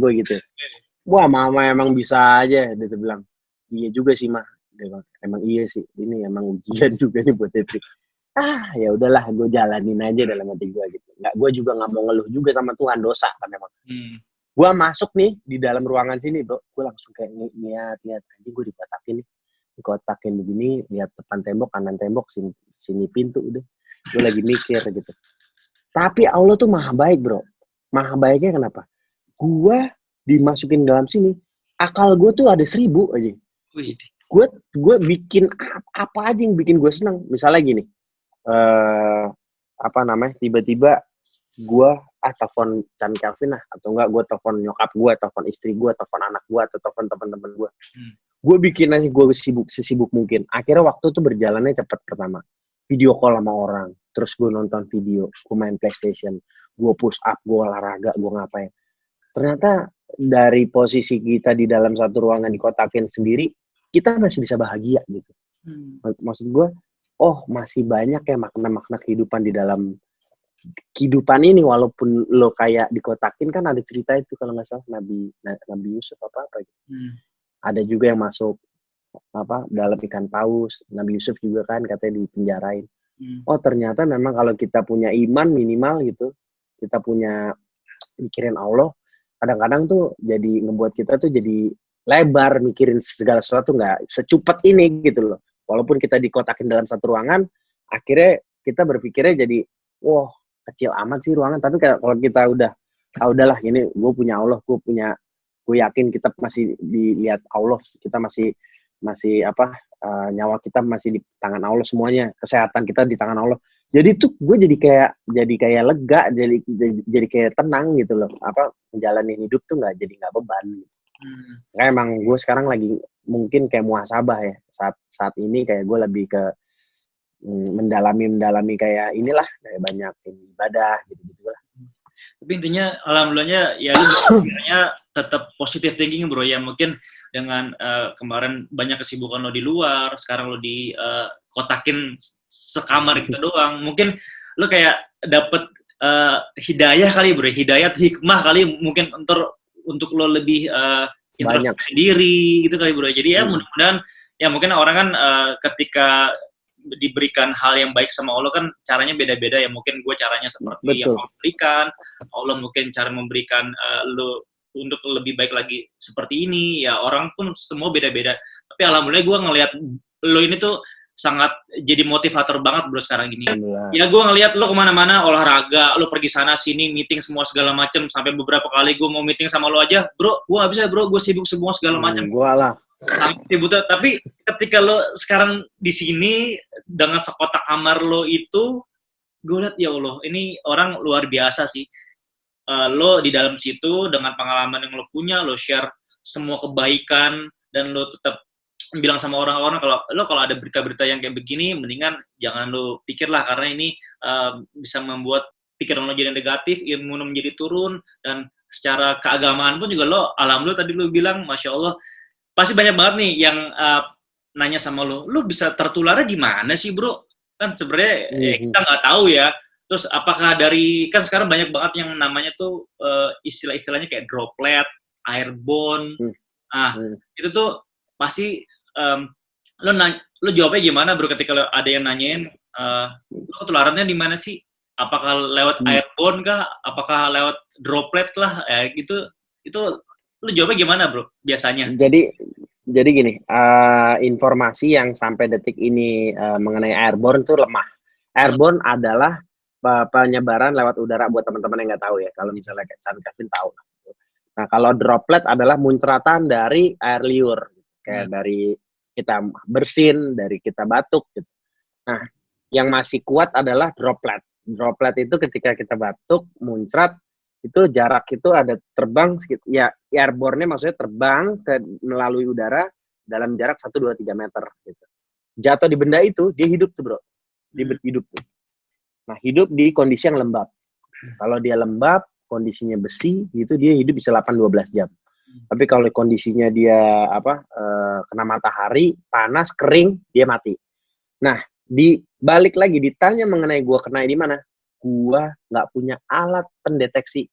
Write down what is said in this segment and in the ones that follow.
gue gitu. Wah, mama emang bisa aja, dia bilang. Iya juga sih, mah. Emang iya sih, ini emang ujian juga nih buat Patrick. Ya udahlah, gue jalanin aja dalam hati gue gitu. Gue juga nggak mau ngeluh juga sama Tuhan, dosa kan emang. Gue masuk nih di dalam ruangan sini, bro. Gue langsung kayak lihat aja gue dikotakin begini, lihat depan tembok, kanan tembok, sini pintu udah. Gue lagi mikir gitu. Tapi Allah tuh maha baik, bro. Maha baiknya kenapa? Gue dimasukin dalam sini, akal gue tuh ada 1000 aja. Gue bikin apa aja yang bikin gue senang. Misalnya gini, tiba-tiba gue telepon Chan Kelvin atau enggak gue telepon nyokap gue, telepon istri gue, telepon anak gue, atau telepon teman-teman gue. Gue bikin aja gue sesibuk mungkin. Akhirnya waktu tuh berjalannya cepat. Pertama video call sama orang, terus gue nonton video, gue main PlayStation, gue push up, gue olahraga, gue ngapain. Ternyata dari posisi kita di dalam satu ruangan dikotakin sendiri, kita masih bisa bahagia gitu. Maksud gue, masih banyak ya makna-makna kehidupan di dalam kehidupan ini, walaupun lo kayak dikotakin. Kan ada cerita itu kalau nggak salah Nabi Yusuf apa gitu. Ada juga yang masuk dalam ikan paus. Nabi Yusuf juga kan katanya dipenjarain. Ternyata memang kalau kita punya iman minimal gitu, kita punya mikirin Allah, kadang-kadang tuh jadi ngebuat kita tuh jadi lebar mikirin segala sesuatu, nggak secepat ini gitu loh. Walaupun kita dikotakin dalam satu ruangan, akhirnya kita berpikirnya jadi kecil amat sih ruangan. Tapi kalau kita udahlah ini gue punya Allah, gue yakin kita masih dilihat Allah, kita masih nyawa kita masih di tangan Allah semuanya, kesehatan kita di tangan Allah. Jadi tuh gue jadi kayak lega, jadi kayak tenang gitu loh. Menjalani hidup tuh nggak beban. Kayak emang gue sekarang lagi mungkin kayak muhasabah ya saat ini, kayak gue lebih ke mendalami kayak inilah, kayak banyak ibadah gitu lah. Tapi intinya alhamdulillahnya ya lu sebenarnya tetap positive thinking, bro. Ya mungkin dengan kemarin banyak kesibukan lo di luar, sekarang lo di kotakin sekamar gitu doang. Mungkin lo kayak dapet hidayah kali, bro. Hidayah hikmah kali mungkin untuk lo lebih introspeksi diri gitu kali, bro. Jadi ya mudah-mudahan ya mungkin orang kan ketika diberikan hal yang baik sama Allah kan caranya beda-beda ya. Mungkin gue caranya seperti yang Allah berikan, Allah mungkin cara memberikan lo untuk lebih baik lagi seperti ini ya. Orang pun semua beda-beda, tapi alhamdulillah gue ngelihat lo ini tuh sangat jadi motivator banget, bro, sekarang gini. Ya gue ngelihat lo kemana-mana olahraga, lo pergi sana sini, meeting semua segala macem. Sampai beberapa kali gue mau meeting sama lo aja, bro, gue gak bisa, bro, gue sibuk semua segala macem. Tapi ketika lo sekarang di sini dengan sekotak kamar lo itu, gue lihat ya Allah, ini orang luar biasa sih. Lo di dalam situ dengan pengalaman yang lo punya, lo share semua kebaikan, dan lo tetap bilang sama orang-orang kalau ada berita-berita yang kayak begini, mendingan jangan lo pikir lah, karena ini bisa membuat pikiran lo jadi negatif, ilmu lo menjadi turun, dan secara keagamaan pun juga lo, alhamdulillah tadi lo bilang, Masya Allah, pasti banyak banget nih yang nanya sama lo bisa tertularnya gimana sih, bro? Kan sebenarnya kita nggak tahu ya. Terus apakah kan sekarang banyak banget yang namanya tuh istilah-istilahnya kayak droplet, airborne. Itu tuh pasti lo jawabnya gimana, bro, ketika ada yang nanyain lo ketularannya di mana sih? Apakah lewat airborne kah? Apakah lewat droplet lah? Gitu. Itu lo jawabnya gimana, bro, biasanya? Jadi gini, informasi yang sampai detik ini mengenai airborne tuh lemah. Airborne adalah penyebaran lewat udara, buat teman-teman yang nggak tahu ya. Kalau misalnya kayak Chan Kelvin tahu. Nah, kalau droplet adalah muncratan dari air liur, kayak dari kita bersin, dari kita batuk gitu. Nah, yang masih kuat adalah droplet. Droplet itu ketika kita batuk, muncrat, itu jarak itu ada terbang sekitar, ya airborne-nya maksudnya terbang melalui udara dalam jarak 1, 2, 3 meter gitu. Jatuh di benda itu, dia hidup tuh, bro. Dia hidup tuh. Nah, hidup di kondisi yang lembab. Kalau dia lembab, kondisinya besi, gitu dia hidup bisa 8-12 jam. Tapi kalau kondisinya dia kena matahari, panas, kering, dia mati. Nah, balik lagi ditanya mengenai gua kena di mana? Gua nggak punya alat pendeteksi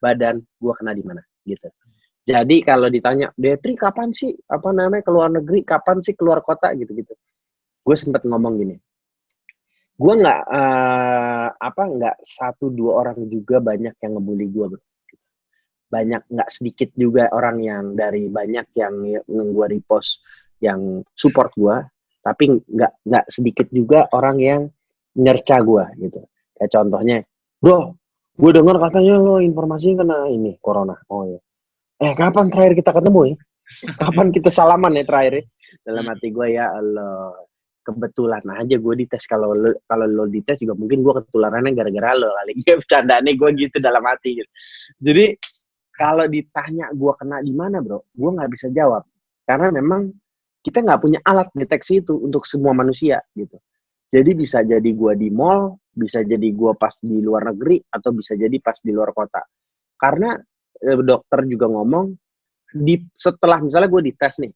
badan gua kena di mana, gitu. Jadi kalau ditanya, Detri kapan sih keluar negeri, kapan sih keluar kota gitu-gitu. Gue sempet ngomong gini, gue nggak 1-2 orang juga banyak yang ngebully gue, bro. Banyak, nggak sedikit juga orang yang dari banyak yang gue repost yang support gue, tapi nggak sedikit juga orang yang nyerca gue gitu. Kayak contohnya, bro, gue dengar katanya lo informasinya kena ini corona. Oh ya. Kapan terakhir kita ketemu ya? Kapan kita salaman ya terakhir ya? Dalam hati gue, ya Allah, kebetulan aja gue dites. Kalau lo dites juga mungkin gue ketularannya gara-gara lo kali. Ya bercandaannya gue gitu dalam hati gitu. Jadi kalau ditanya gue kena di mana, bro, gue nggak bisa jawab karena memang kita nggak punya alat deteksi itu untuk semua manusia gitu. Jadi bisa jadi gue di mall, bisa jadi gue pas di luar negeri, atau bisa jadi pas di luar kota. Karena dokter juga ngomong, setelah misalnya gue dites nih,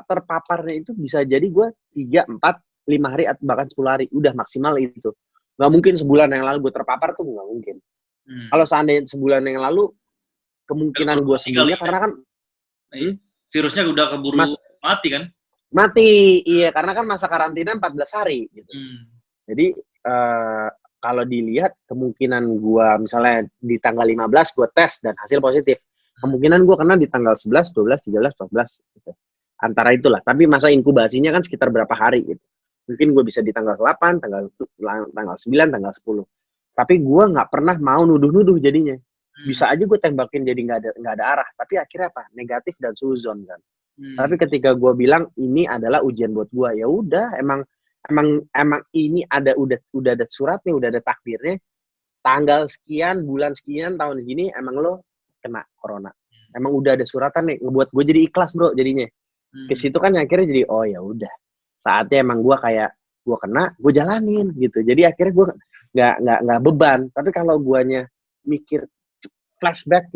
terpaparnya itu bisa jadi gue 3, 4, 5 hari atau bahkan 10 hari, udah maksimal itu. Nggak mungkin sebulan yang lalu gue terpapar tuh, nggak mungkin. Kalau seandainya sebulan yang lalu, kemungkinan gue sembuhnya karena kan virusnya udah keburu mati kan? Mati, iya, karena kan masa karantina 14 hari gitu. Jadi kalau dilihat kemungkinan gue misalnya di tanggal 15 gue tes dan hasil positif, kemungkinan gue kena di tanggal 11, 12, 13, 14 gitu. Antara itulah, tapi masa inkubasinya kan sekitar berapa hari gitu. Mungkin gue bisa di tanggal 8, tanggal 9, tanggal 10. Tapi gue nggak pernah mau nuduh-nuduh jadinya. Bisa aja gue tembakin jadi nggak ada arah. Tapi akhirnya apa? Negatif dan suzon kan. Tapi ketika gue bilang ini adalah ujian buat gue, ya udah, emang ini udah ada suratnya, udah ada takdirnya. Tanggal sekian, bulan sekian, tahun segini, emang lo kena corona. Emang udah ada suratan nih, ngebuat gue jadi ikhlas, bro, jadinya. Ke situ kan akhirnya jadi, oh ya udah, saatnya emang gue kayak gue kena, gue jalanin gitu. Jadi akhirnya gue nggak beban. Tapi kalau guanya mikir flashback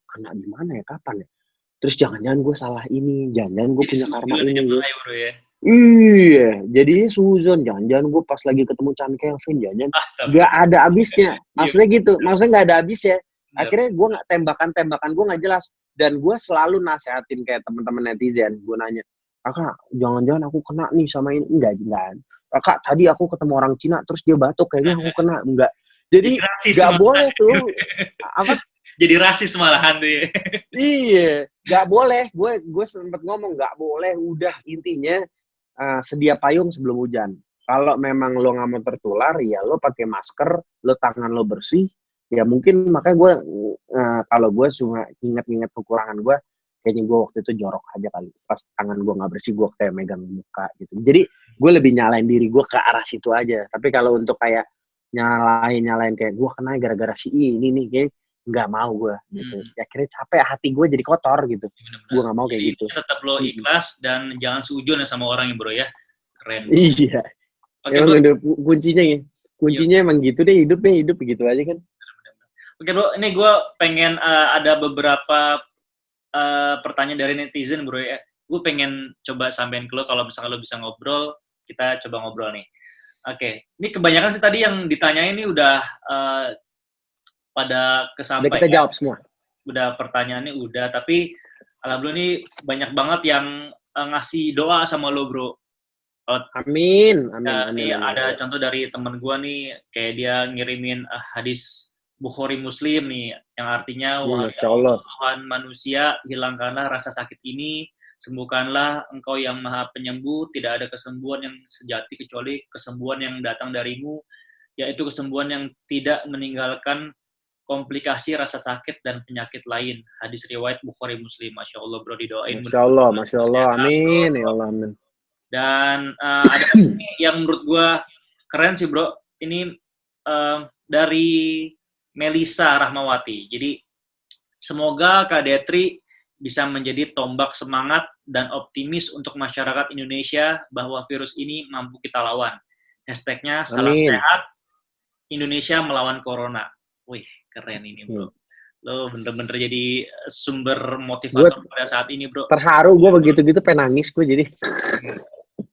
kena di mana ya, kapan ya, terus jangan-jangan gue salah ini, jangan-jangan gue punya karma ini gitu. Iya, jadinya suzon, jangan-jangan gue pas lagi ketemu Chan Kelvin, jangan-jangan nggak ada habisnya. Maksudnya gitu, maksudnya nggak ada habis ya. Akhirnya gue nggak tembakan gue nggak jelas, dan gue selalu nasehatin kayak teman-teman netizen. Gue nanya, kakak, jangan-jangan aku kena nih sama ini? Enggak. Kakak, tadi aku ketemu orang Cina terus dia batuk, kayaknya aku kena. Enggak. Jadi nggak boleh tuh. Apa? Jadi rasis malahan tuh ya. Iya, nggak boleh. Gue sempet ngomong nggak boleh. Udah, intinya sedia payung sebelum hujan. Kalau memang lo nggak mau tertular, ya lo pakai masker, lo tangan lo bersih. Ya mungkin makanya gue kalau gue cuma inget kekurangan gue, kayaknya gue waktu itu jorok aja kali. Pas tangan gue nggak bersih, gue kayak megang muka gitu. Jadi gue lebih nyalain diri gue ke arah situ aja. Tapi kalau untuk kayak nyalain kayak gue kena gara-gara si ini nih, kayak nggak mau gue gitu. Ya akhirnya capek, hati gue jadi kotor gitu. Gue nggak mau kayak gitu. Tetap lo ikhlas dan jangan seujon sama orang ya, bro ya. Keren. Iya. Oke, emang udah kuncinya ya. Kuncinya emang gitu deh, hidup begitu aja kan. Oke bro, ini gue pengen ada beberapa pertanyaan dari netizen, bro ya. Gue pengen coba sampein ke lo, kalau misalnya lo bisa ngobrol, kita coba ngobrol nih. Oke, ini kebanyakan sih tadi yang ditanyain ini udah pada kesampaian. Udah kita jawab semua. Udah pertanyaannya udah, tapi alhamdulillah ini banyak banget yang ngasih doa sama lo, bro. Amin. Ada contoh dari temen gue nih, kayak dia ngirimin hadis Bukhari Muslim nih, yang artinya, wahai Tuhan manusia, hilangkanlah rasa sakit ini, sembuhkanlah Engkau yang Maha Penyembuh, tidak ada kesembuhan yang sejati kecuali kesembuhan yang datang darimu, yaitu kesembuhan yang tidak meninggalkan komplikasi rasa sakit dan penyakit lain. Hadis riwayat Bukhari Muslim. Masya Allah, bro, didoain. Masya Allah, amin, ya Allah, amin. Dan ada ini yang menurut gue keren sih, bro. Ini dari Melisa Rahmawati. Jadi semoga Kak Detri bisa menjadi tombak semangat dan optimis untuk masyarakat Indonesia bahwa virus ini mampu kita lawan. Hashtagnya salam sehat Indonesia melawan Corona. Wih, keren ini, bro. Lo bener-bener jadi sumber motivator pada saat ini, bro. Terharu gue begitu-gitu, pengen nangis gue jadi.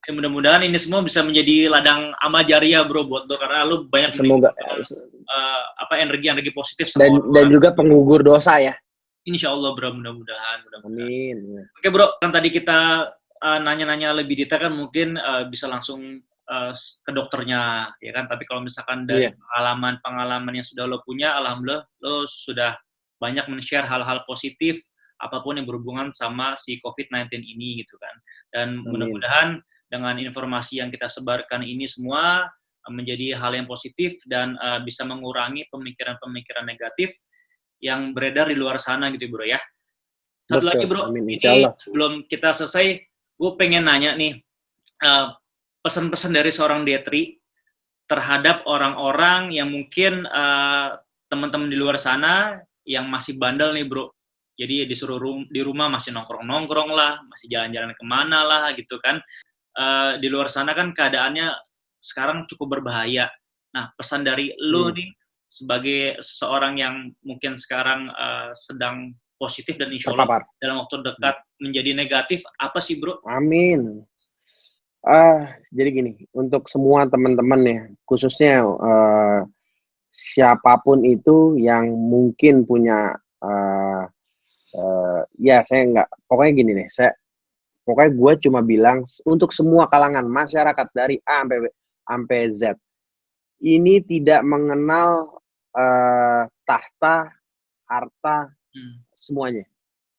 Mudah-mudahan ini semua bisa menjadi ladang amal jariah, bro, buat lo, karena lo banyak semoga energi positif dan juga penggugur dosa ya. Insya Allah bro, mudah-mudahan. Amin. Oke bro, kan tadi kita nanya-nanya lebih detail kan mungkin bisa langsung ke dokternya, ya kan? Tapi kalau misalkan dari pengalaman yang sudah lo punya, alhamdulillah lo sudah banyak men-share hal-hal positif apapun yang berhubungan sama si COVID-19 ini gitu kan. Dan mudah-mudahan dengan informasi yang kita sebarkan ini semua menjadi hal yang positif dan bisa mengurangi pemikiran-pemikiran negatif yang beredar di luar sana gitu bro ya. Satu lagi bro, Amin, ini sebelum kita selesai, gue pengen nanya nih, pesan-pesan dari seorang Detri terhadap orang-orang yang mungkin teman-teman di luar sana yang masih bandel nih bro. Jadi disuruh di rumah masih nongkrong-nongkrong lah, masih jalan-jalan kemana lah gitu kan. Di luar sana kan keadaannya sekarang cukup berbahaya. Nah, pesan dari lu nih sebagai seseorang yang mungkin sekarang sedang positif dan insya Allah dalam waktu dekat menjadi negatif, apa sih bro? Amin. Jadi gini, untuk semua teman-teman ya, khususnya siapapun itu yang mungkin punya, ya saya nggak, pokoknya gini nih, pokoknya gue cuma bilang untuk semua kalangan masyarakat dari A sampai Z, ini tidak mengenal tahta, harta, semuanya.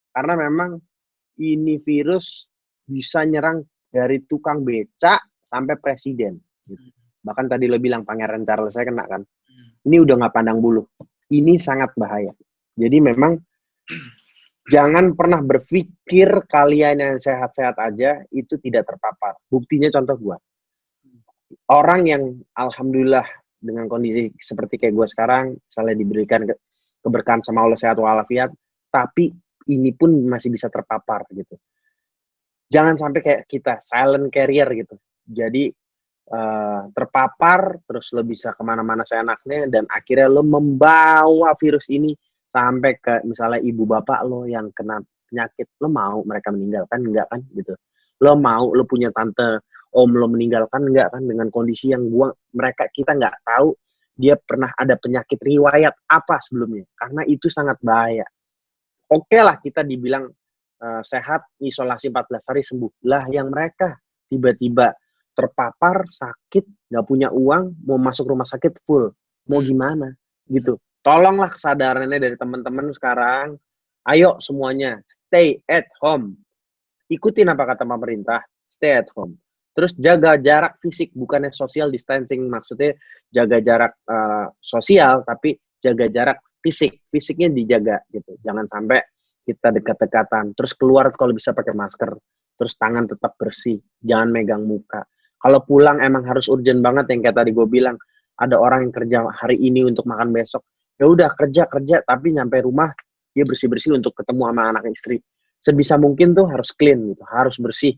Karena memang ini virus bisa nyerang dari tukang becak sampai presiden. Bahkan tadi lo bilang Pangeran Charles saya kena kan. Ini udah nggak pandang bulu. Ini sangat bahaya. Jadi memang jangan pernah berpikir kalian yang sehat-sehat aja itu tidak terpapar. Buktinya contoh gue. Orang yang alhamdulillah dengan kondisi seperti kayak gue sekarang, misalnya diberikan keberkahan sama Allah sehat walafiat, tapi ini pun masih bisa terpapar gitu. Jangan sampai kayak kita silent carrier gitu. Jadi terpapar terus lo bisa kemana-mana seenaknya dan akhirnya lo membawa virus ini sampai ke misalnya ibu bapak lo yang kena penyakit. Lo mau mereka meninggal kan? Enggak kan gitu. Lo mau lo punya tante om lo meninggal kan? Enggak kan, dengan kondisi yang kita nggak tahu dia pernah ada penyakit riwayat apa sebelumnya, karena itu sangat bahaya. Oke lah kita dibilang sehat, isolasi 14 hari sembuh. Lah yang mereka tiba-tiba terpapar, sakit, nggak punya uang, mau masuk rumah sakit full. Mau gimana? Gitu. Tolonglah kesadarannya dari teman-teman sekarang. Ayo semuanya, stay at home. Ikutin apa kata pemerintah, stay at home. Terus jaga jarak fisik, bukannya social distancing, maksudnya jaga jarak sosial, tapi jaga jarak fisik, fisiknya dijaga gitu. Jangan sampai kita dekat-dekatan. Terus keluar kalau bisa pakai masker. Terus tangan tetap bersih, jangan megang muka. Kalau pulang emang harus urgent banget yang kayak tadi gue bilang. Ada orang yang kerja hari ini untuk makan besok. Ya udah kerja, tapi nyampe rumah dia bersih-bersih untuk ketemu sama anak istri. Sebisa mungkin tuh harus clean gitu, harus bersih.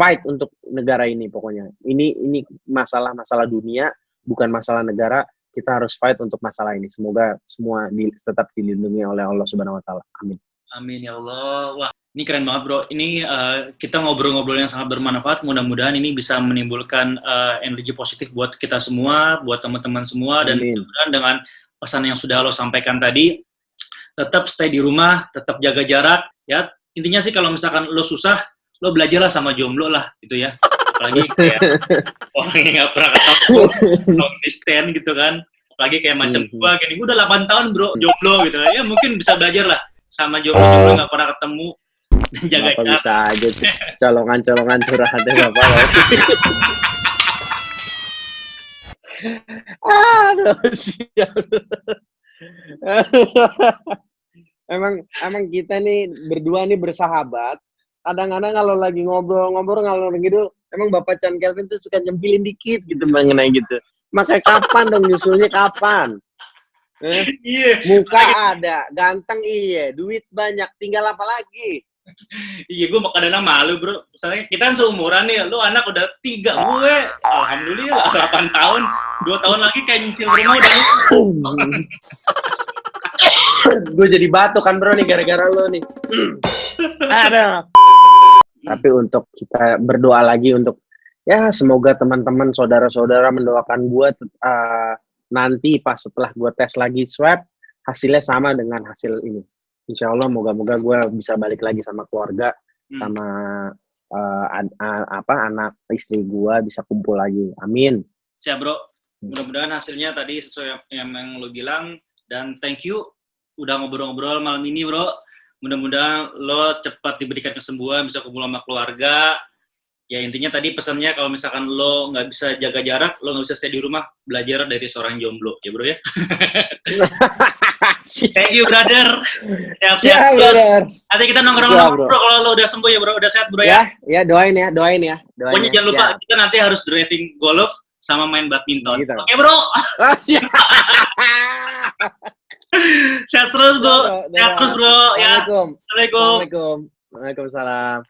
Fight untuk negara ini pokoknya. Ini masalah dunia, bukan masalah negara. Kita harus fight untuk masalah ini. Semoga semua tetap dilindungi oleh Allah Subhanahu wa taala. Amin. Amin ya Allah. Wah, ini keren banget bro. Ini kita ngobrol-ngobrol yang sangat bermanfaat. Mudah-mudahan ini bisa menimbulkan energi positif buat kita semua, buat teman-teman semua. Dan mudah-mudahan dengan pesan yang sudah lo sampaikan tadi, tetap stay di rumah, tetap jaga jarak. Ya, intinya sih kalau misalkan lo susah, lo belajarlah sama jomblo lah, gitu ya. Apalagi kayak orang yang nggak pernah ketemu, long distance gitu kan. Apalagi kayak macam gua, gini, gua udah 8 tahun bro, jomblo gitu. Ya mungkin bisa belajar lah sama jomblo nggak pernah ketemu dan jaga jarak. Bisa aja colongan curhatnya bapak. Aduh siap. Emang kita nih berdua nih bersahabat. Kadang-kadang kalau lagi ngobrol ngalor gitu, emang Bapak Chan Kelvin tuh suka nyempilin dikit gitu mengenai gitu. Makanya kapan dong nyusulnya kapan? Iya. Muka ada, ganteng iya, duit banyak, tinggal apa lagi? Iya, gue kadang malu bro. Misalnya kita kan seumuran nih, lu anak udah 3, gue alhamdulillah 8 tahun, 2 tahun lagi kayak nyicil rumah udah. Gue jadi batuk kan bro nih gara-gara lo nih. Ada. Tapi untuk kita berdoa lagi untuk ya semoga teman-teman saudara-saudara mendoakan gue nanti pas setelah gue tes lagi swab hasilnya sama dengan hasil ini. Insya Allah moga-moga gue bisa balik lagi sama keluarga, sama anak istri gue bisa kumpul lagi. Amin. Siap bro, mudah-mudahan hasilnya tadi sesuai yang lo bilang, dan thank you udah ngobrol-ngobrol malam ini bro. Mudah-mudahan lo cepat diberikan kesembuhan, bisa kumpul sama keluarga. Ya intinya tadi pesannya kalau misalkan lo nggak bisa jaga jarak, lo nggak bisa stay di rumah, belajar dari seorang jomblo ya bro ya. Thank you brother. Siap brother. Nanti kita nongkrong-nongkrong bro kalau lo udah sembuh ya bro, udah sehat bro ya. Ya doain ya. Pokoknya jangan lupa kita nanti harus driving golf sama main badminton. Gitu. Oke bro. Sehat terus bro. Sehat terus bro. Ya. Assalamualaikum. Waalaikumsalam.